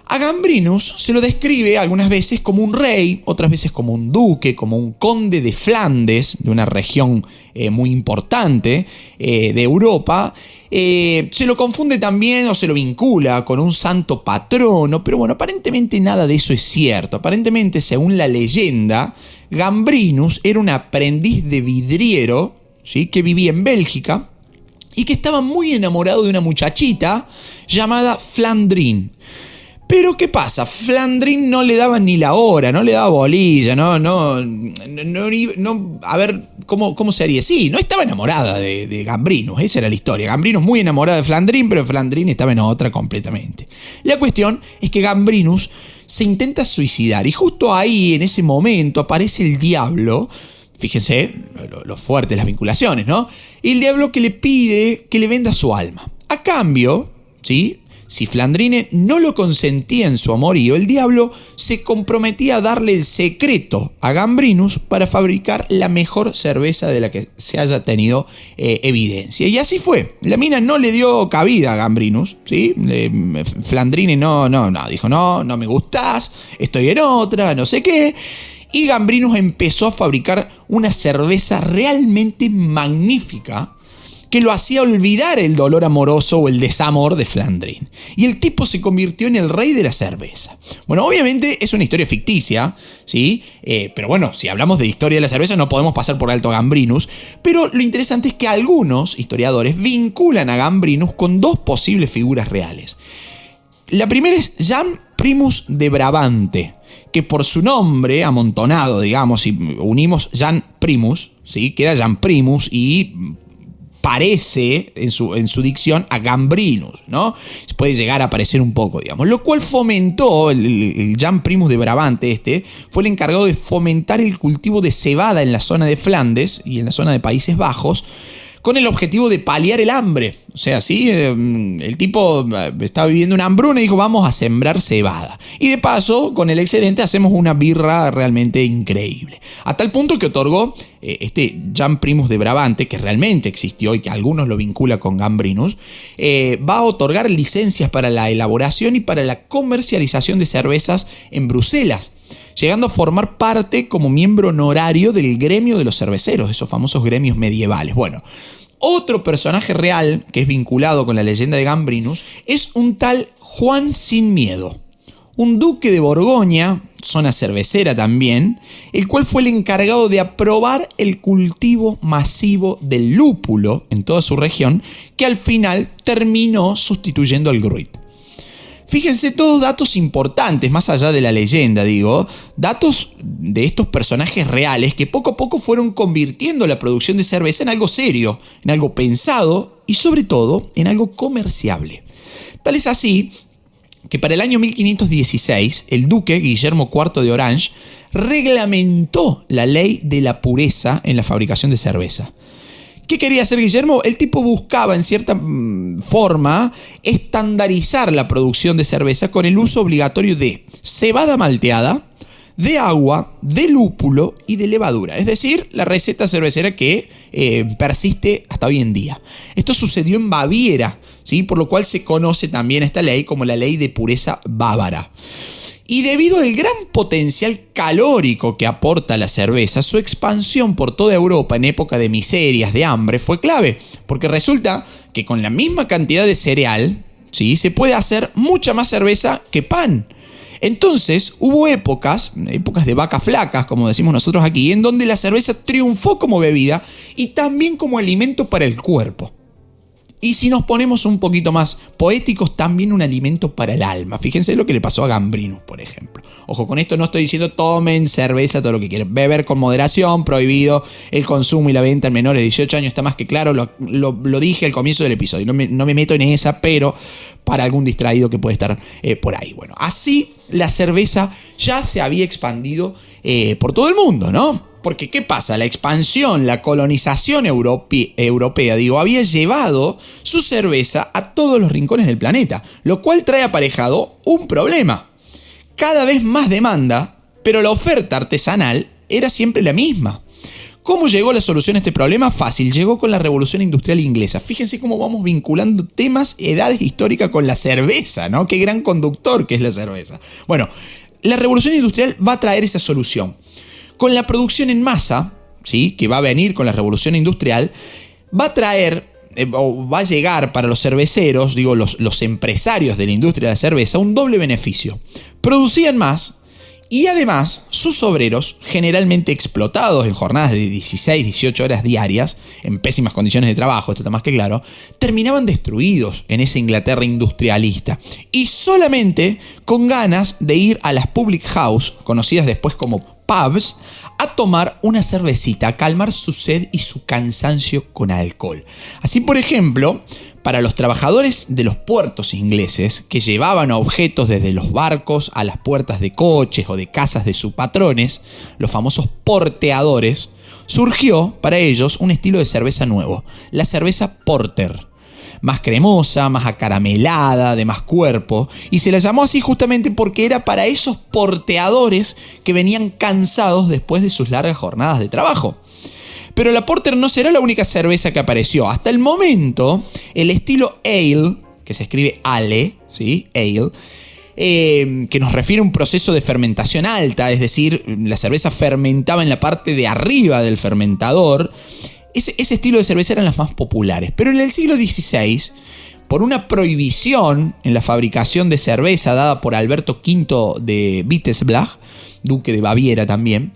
A Gambrinus se lo describe algunas veces como un rey, otras veces como un duque, como un conde de Flandes, de una región muy importante de Europa. Se lo confunde también o se lo vincula con un santo patrono, pero bueno, aparentemente nada de eso es cierto. Aparentemente, según la leyenda, Gambrinus era un aprendiz de vidriero, ¿sí? Que vivía en Bélgica y que estaba muy enamorado de una muchachita llamada Flandrine. Pero ¿qué pasa? Flandrin no le daba ni la hora, no le daba bolilla, a ver, ¿cómo se haría? Sí, no estaba enamorada de Gambrinus, esa era la historia. Gambrinus muy enamorada de Flandrin, pero Flandrin estaba en otra completamente. La cuestión es que Gambrinus se intenta suicidar y justo ahí, en ese momento, aparece el diablo. Fíjense lo fuerte las vinculaciones, ¿no? Y el diablo que le pide que le venda su alma. A cambio, ¿sí?, si Flandrine no lo consentía en su amorío, el diablo se comprometía a darle el secreto a Gambrinus para fabricar la mejor cerveza de la que se haya tenido evidencia. Y así fue. La mina no le dio cabida a Gambrinus, ¿sí? Flandrine no, dijo, no me gustás, estoy en otra, no sé qué. Y Gambrinus empezó a fabricar una cerveza realmente magnífica, que lo hacía olvidar el dolor amoroso o el desamor de Flandrin. Y el tipo se convirtió en el rey de la cerveza. Bueno, obviamente es una historia ficticia, ¿sí? Pero bueno, si hablamos de historia de la cerveza no podemos pasar por alto a Gambrinus. Pero lo interesante es que algunos historiadores vinculan a Gambrinus con dos posibles figuras reales. La primera es Jan Primus de Brabante, que por su nombre amontonado, digamos, si unimos Jan Primus, ¿sí?, queda Jan Primus y parece en su dicción a Gambrinus, ¿no? Puede llegar a parecer un poco, digamos. Lo cual fomentó, el Jan Primus de Brabante fue el encargado de fomentar el cultivo de cebada en la zona de Flandes y en la zona de Países Bajos, con el objetivo de paliar el hambre. O sea, sí, el tipo estaba viviendo una hambruna y dijo, vamos a sembrar cebada. Y de paso, con el excedente hacemos una birra realmente increíble. A tal punto que otorgó este Jan Primus de Brabante, que realmente existió y que algunos lo vincula con Gambrinus, va a otorgar licencias para la elaboración y para la comercialización de cervezas en Bruselas, llegando a formar parte como miembro honorario del gremio de los cerveceros, esos famosos gremios medievales. Bueno, otro personaje real que es vinculado con la leyenda de Gambrinus es un tal Juan Sin Miedo, un duque de Borgoña, zona cervecera también, el cual fue el encargado de aprobar el cultivo masivo del lúpulo en toda su región, que al final terminó sustituyendo al Gruit. Fíjense, todos datos importantes, más allá de la leyenda, datos de estos personajes reales que poco a poco fueron convirtiendo la producción de cerveza en algo serio, en algo pensado y sobre todo en algo comerciable. Tal es así que para el año 1516 el duque Guillermo IV de Orange reglamentó la ley de la pureza en la fabricación de cerveza. ¿Qué quería hacer Guillermo? El tipo buscaba en cierta forma estandarizar la producción de cerveza con el uso obligatorio de cebada malteada, de agua, de lúpulo y de levadura. Es decir, la receta cervecera que persiste hasta hoy en día. Esto sucedió en Baviera, ¿sí?, por lo cual se conoce también esta ley como la ley de pureza bávara. Y debido al gran potencial calórico que aporta la cerveza, su expansión por toda Europa en época de miserias, de hambre, fue clave, porque resulta que con la misma cantidad de cereal, ¿sí?, se puede hacer mucha más cerveza que pan. Entonces hubo épocas de vacas flacas, como decimos nosotros aquí, en donde la cerveza triunfó como bebida y también como alimento para el cuerpo. Y si nos ponemos un poquito más poéticos, también un alimento para el alma. Fíjense lo que le pasó a Gambrinus, por ejemplo. Ojo, con esto no estoy diciendo tomen cerveza, todo lo que quieran. Beber con moderación, prohibido el consumo y la venta en menores de 18 años. Está más que claro, lo dije al comienzo del episodio. No me meto en esa, pero para algún distraído que puede estar por ahí. Bueno, así la cerveza ya se había expandido por todo el mundo, ¿no? Porque, ¿qué pasa? La expansión, la colonización europea, había llevado su cerveza a todos los rincones del planeta, lo cual trae aparejado un problema. Cada vez más demanda, pero la oferta artesanal era siempre la misma. ¿Cómo llegó la solución a este problema? Fácil, llegó con la Revolución Industrial Inglesa. Fíjense cómo vamos vinculando temas, edades históricas con la cerveza, ¿no? Qué gran conductor que es la cerveza. Bueno, la Revolución Industrial va a traer esa solución. Con la producción en masa, ¿sí?, que va a venir con la revolución industrial, va a traer, o va a llegar para los cerveceros, los empresarios de la industria de la cerveza, un doble beneficio. Producían más Y además, sus obreros, generalmente explotados en jornadas de 16, 18 horas diarias, en pésimas condiciones de trabajo, esto está más que claro, terminaban destruidos en esa Inglaterra industrialista. Y solamente con ganas de ir a las public house, conocidas después como pubs, a tomar una cervecita, a calmar su sed y su cansancio con alcohol. Así, por ejemplo, para los trabajadores de los puertos ingleses que llevaban objetos desde los barcos a las puertas de coches o de casas de sus patrones, los famosos porteadores, surgió para ellos un estilo de cerveza nuevo, la cerveza porter. Más cremosa, más acaramelada, de más cuerpo, y se la llamó así justamente porque era para esos porteadores que venían cansados después de sus largas jornadas de trabajo. Pero la porter no será la única cerveza que apareció. Hasta el momento, el estilo ale, que se escribe ale, ¿sí? Ale, que nos refiere a un proceso de fermentación alta, es decir, la cerveza fermentaba en la parte de arriba del fermentador. Ese estilo de cerveza eran las más populares. Pero en el siglo XVI, por una prohibición en la fabricación de cerveza dada por Alberto V de Wittelsbach, duque de Baviera también,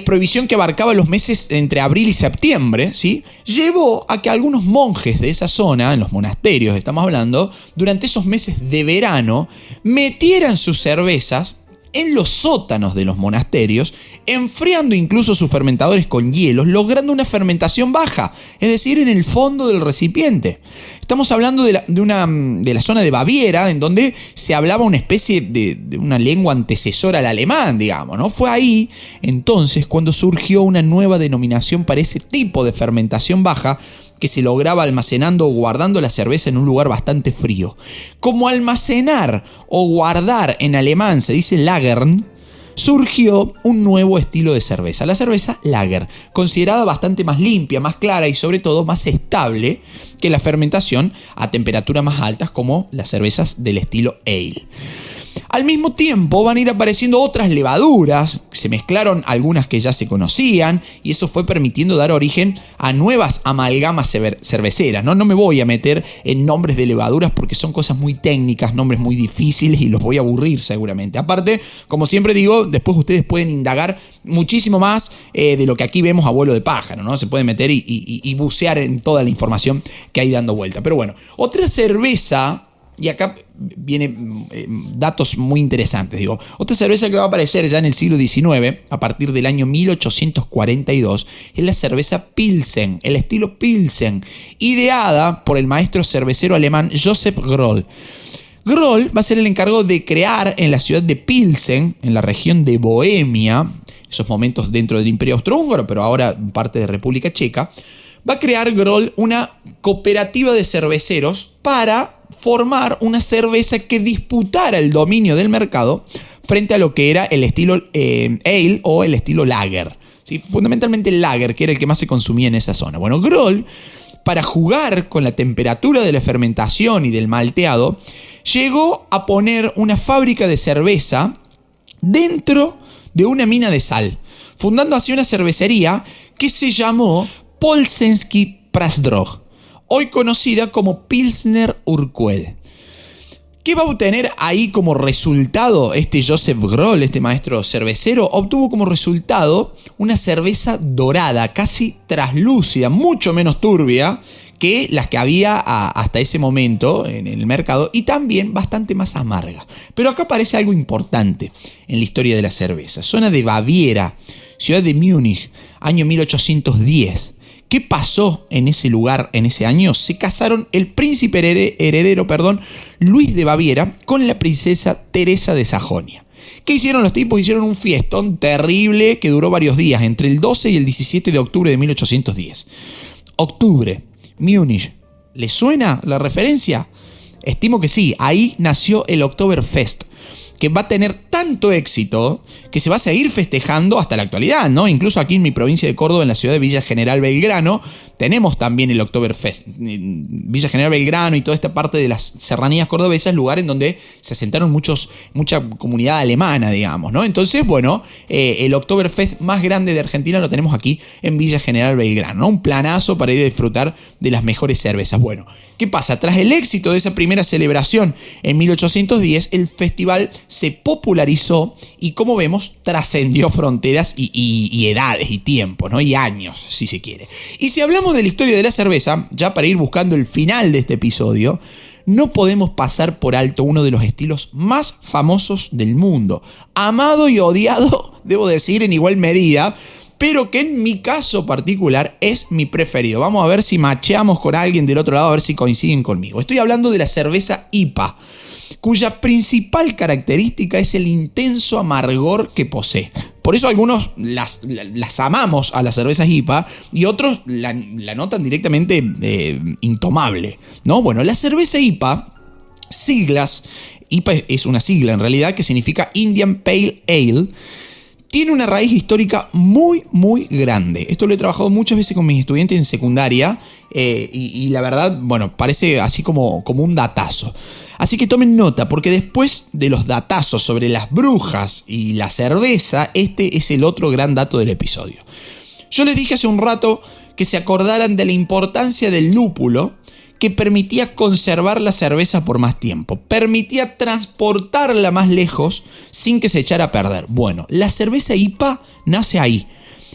prohibición que abarcaba los meses entre abril y septiembre, ¿sí?, llevó a que algunos monjes de esa zona, en los monasterios estamos hablando, durante esos meses de verano, metieran sus cervezas en los sótanos de los monasterios, enfriando incluso sus fermentadores con hielos, logrando una fermentación baja, es decir, en el fondo del recipiente. Estamos hablando de la zona de Baviera, en donde se hablaba una especie de una lengua antecesora al alemán, digamos, ¿no? Fue ahí, entonces, cuando surgió una nueva denominación para ese tipo de fermentación baja, que se lograba almacenando o guardando la cerveza en un lugar bastante frío. Como almacenar o guardar en alemán se dice lagern, surgió un nuevo estilo de cerveza, la cerveza lager, considerada bastante más limpia, más clara y sobre todo más estable que la fermentación a temperaturas más altas como las cervezas del estilo ale. Al mismo tiempo van a ir apareciendo otras levaduras, se mezclaron algunas que ya se conocían y eso fue permitiendo dar origen a nuevas amalgamas cerveceras. No me voy a meter en nombres de levaduras porque son cosas muy técnicas, nombres muy difíciles y los voy a aburrir seguramente. Aparte, como siempre digo, después ustedes pueden indagar muchísimo más de lo que aquí vemos a vuelo de pájaro, ¿no? Se pueden meter y bucear en toda la información que hay dando vuelta. Pero bueno, otra cerveza. Y acá vienen datos muy interesantes. Otra cerveza que va a aparecer ya en el siglo XIX, a partir del año 1842, es la cerveza Pilsen, el estilo Pilsen, ideada por el maestro cervecero alemán Josef Groll. Groll va a ser el encargado de crear en la ciudad de Pilsen, en la región de Bohemia, esos momentos dentro del Imperio Austrohúngaro, pero ahora parte de República Checa, va a crear Groll una cooperativa de cerveceros para formar una cerveza que disputara el dominio del mercado frente a lo que era el estilo ale o el estilo lager, ¿sí? Fundamentalmente el lager, que era el que más se consumía en esa zona. Bueno, Groll, para jugar con la temperatura de la fermentación y del malteado, llegó a poner una fábrica de cerveza dentro de una mina de sal, fundando así una cervecería que se llamó Polsenski Prasdrog, hoy conocida como Pilsner Urquell. ¿Qué va a obtener ahí como resultado este Josef Groll, este maestro cervecero? Obtuvo como resultado una cerveza dorada, casi traslúcida, mucho menos turbia que las que había hasta ese momento en el mercado y también bastante más amarga. Pero acá aparece algo importante en la historia de la cerveza. Zona de Baviera, ciudad de Múnich, año 1810. ¿Qué pasó en ese lugar en ese año? Se casaron el príncipe heredero, Luis de Baviera con la princesa Teresa de Sajonia. ¿Qué hicieron los tipos? Hicieron un fiestón terrible que duró varios días, entre el 12 y el 17 de octubre de 1810. Octubre, Múnich. ¿Les suena la referencia? Estimo que sí. Ahí nació el Oktoberfest, que va a tener tanto éxito que se va a seguir festejando hasta la actualidad, ¿no? Incluso aquí en mi provincia de Córdoba, en la ciudad de Villa General Belgrano, tenemos también el Oktoberfest. Villa General Belgrano y toda esta parte de las serranías cordobesas, lugar en donde se asentaron mucha comunidad alemana, digamos, ¿no? Entonces, bueno, el Oktoberfest más grande de Argentina lo tenemos aquí en Villa General Belgrano, ¿no? Un planazo para ir a disfrutar de las mejores cervezas. Bueno, ¿qué pasa? Tras el éxito de esa primera celebración en 1810, el festival se popularizó y, como vemos, trascendió fronteras y edades y tiempos, ¿no? Y años, si se quiere. Y si hablamos de la historia de la cerveza, ya para ir buscando el final de este episodio, no podemos pasar por alto uno de los estilos más famosos del mundo. Amado y odiado, debo decir, en igual medida, pero que en mi caso particular es mi preferido. Vamos a ver si macheamos con alguien del otro lado, a ver si coinciden conmigo. Estoy hablando de la cerveza IPA, cuya principal característica es el intenso amargor que posee. Por eso algunos las amamos a las cervezas IPA y otros la notan directamente intomable, ¿no? Bueno, la cerveza IPA, siglas, IPA es una sigla en realidad que significa Indian Pale Ale, tiene una raíz histórica muy, muy grande. Esto lo he trabajado muchas veces con mis estudiantes en secundaria y la verdad, bueno, parece así como un datazo. Así que tomen nota, porque después de los datazos sobre las brujas y la cerveza, este es el otro gran dato del episodio. Yo les dije hace un rato que se acordaran de la importancia del lúpulo, que permitía conservar la cerveza por más tiempo, permitía transportarla más lejos sin que se echara a perder. Bueno, la cerveza IPA nace ahí,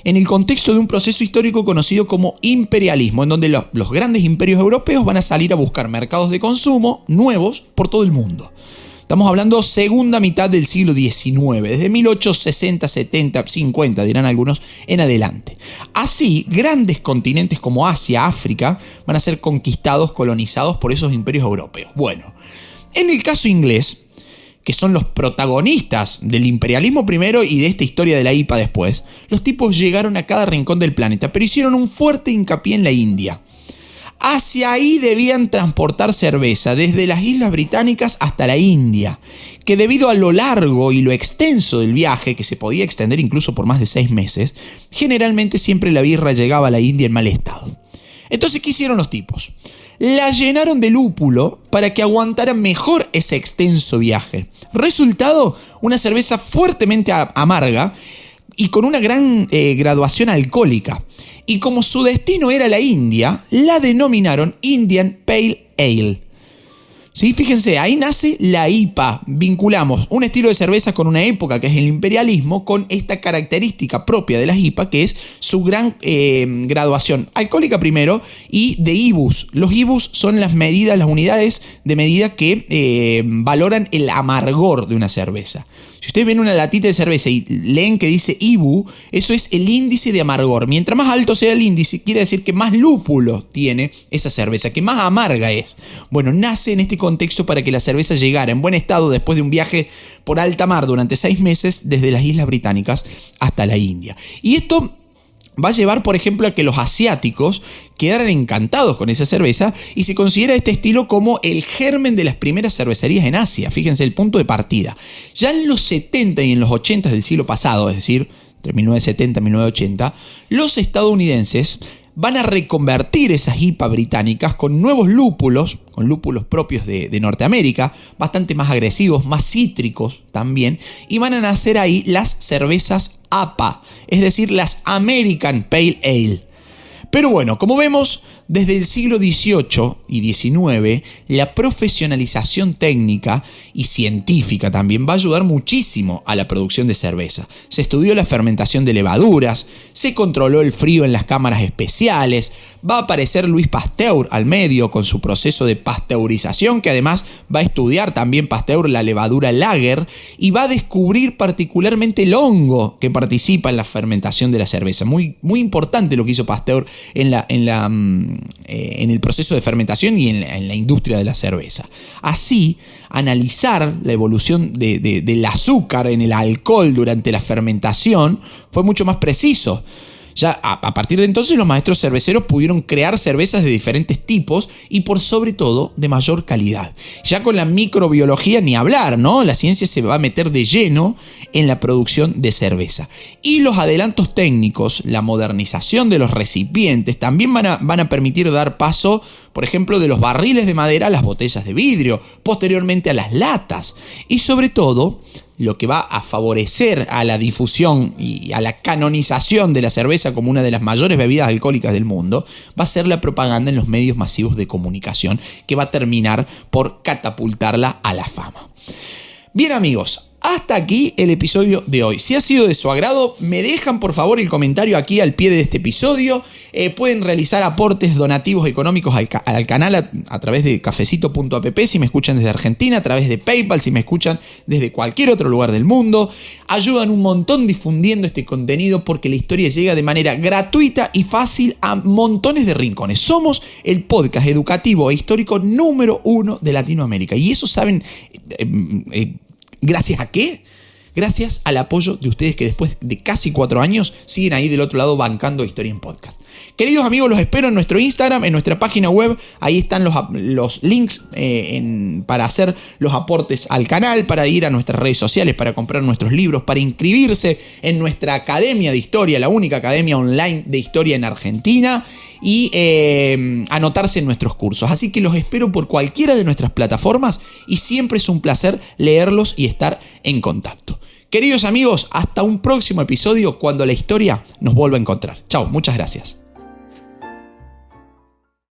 en el contexto de un proceso histórico conocido como imperialismo, en donde los grandes imperios europeos van a salir a buscar mercados de consumo nuevos por todo el mundo. Estamos hablando segunda mitad del siglo XIX, desde 1860, 70, 50, dirán algunos, en adelante. Así, grandes continentes como Asia, África, van a ser conquistados, colonizados por esos imperios europeos. Bueno, en el caso inglés, que son los protagonistas del imperialismo primero y de esta historia de la IPA después, los tipos llegaron a cada rincón del planeta, pero hicieron un fuerte hincapié en la India. Hacia ahí debían transportar cerveza, desde las Islas Británicas hasta la India, que debido a lo largo y lo extenso del viaje, que se podía extender incluso por más de 6 meses, generalmente siempre la birra llegaba a la India en mal estado. Entonces, ¿qué hicieron los tipos? La llenaron de lúpulo para que aguantara mejor ese extenso viaje. Resultado, una cerveza fuertemente amarga y con una gran graduación alcohólica. Y como su destino era la India, la denominaron Indian Pale Ale. ¿Sí? Fíjense, ahí nace la IPA. Vinculamos un estilo de cerveza con una época que es el imperialismo, con esta característica propia de las IPA, que es su gran graduación alcohólica primero y de IBUs. Los IBUs son las medidas, las unidades de medida que valoran el amargor de una cerveza. Si ustedes ven una latita de cerveza y leen que dice IBU, eso es el índice de amargor. Mientras más alto sea el índice, quiere decir que más lúpulo tiene esa cerveza, que más amarga es. Bueno, nace en este contexto para que la cerveza llegara en buen estado después de un viaje por alta mar durante 6 meses desde las Islas Británicas hasta la India. Y esto va a llevar, por ejemplo, a que los asiáticos quedaran encantados con esa cerveza y se considera este estilo como el germen de las primeras cervecerías en Asia. Fíjense el punto de partida. Ya en los 70 y en los 80 del siglo pasado, es decir, entre 1970 y 1980, los estadounidenses van a reconvertir esas IPA británicas con nuevos lúpulos, con lúpulos propios de Norteamérica, bastante más agresivos, más cítricos también, y van a nacer ahí las cervezas APA, es decir, las American Pale Ale. Pero bueno, como vemos, desde el siglo XVIII y XIX, la profesionalización técnica y científica también va a ayudar muchísimo a la producción de cerveza. Se estudió la fermentación de levaduras, se controló el frío en las cámaras especiales, va a aparecer Louis Pasteur al medio con su proceso de pasteurización, que además va a estudiar también Pasteur la levadura lager y va a descubrir particularmente el hongo que participa en la fermentación de la cerveza. Muy, muy importante lo que hizo Pasteur en el proceso de fermentación y en la industria de la cerveza. Así, analizar la evolución del azúcar en el alcohol durante la fermentación fue mucho más preciso. Ya a partir de entonces los maestros cerveceros pudieron crear cervezas de diferentes tipos y por sobre todo de mayor calidad. Ya con la microbiología ni hablar, ¿no? La ciencia se va a meter de lleno en la producción de cerveza. Y los adelantos técnicos, la modernización de los recipientes también van a permitir dar paso, por ejemplo, de los barriles de madera a las botellas de vidrio, posteriormente a las latas y sobre todo lo que va a favorecer a la difusión y a la canonización de la cerveza como una de las mayores bebidas alcohólicas del mundo, va a ser la propaganda en los medios masivos de comunicación, que va a terminar por catapultarla a la fama. Bien amigos, hasta aquí el episodio de hoy. Si ha sido de su agrado, me dejan por favor el comentario aquí al pie de este episodio. Pueden realizar aportes donativos económicos al canal a través de cafecito.app si me escuchan desde Argentina, a través de PayPal si me escuchan desde cualquier otro lugar del mundo. Ayudan un montón difundiendo este contenido porque la historia llega de manera gratuita y fácil a montones de rincones. Somos el podcast educativo e histórico número 1 de Latinoamérica. Y eso saben... ¿Gracias a qué? Gracias al apoyo de ustedes que después de casi 4 años siguen ahí del otro lado bancando Historia en Podcast. Queridos amigos, los espero en nuestro Instagram, en nuestra página web. Ahí están los links para hacer los aportes al canal, para ir a nuestras redes sociales, para comprar nuestros libros, para inscribirse en nuestra academia de historia, la única academia online de historia en Argentina, y anotarse en nuestros cursos. Así que los espero por cualquiera de nuestras plataformas y siempre es un placer leerlos y estar en contacto. Queridos amigos, hasta un próximo episodio cuando la historia nos vuelva a encontrar. Chao, muchas gracias.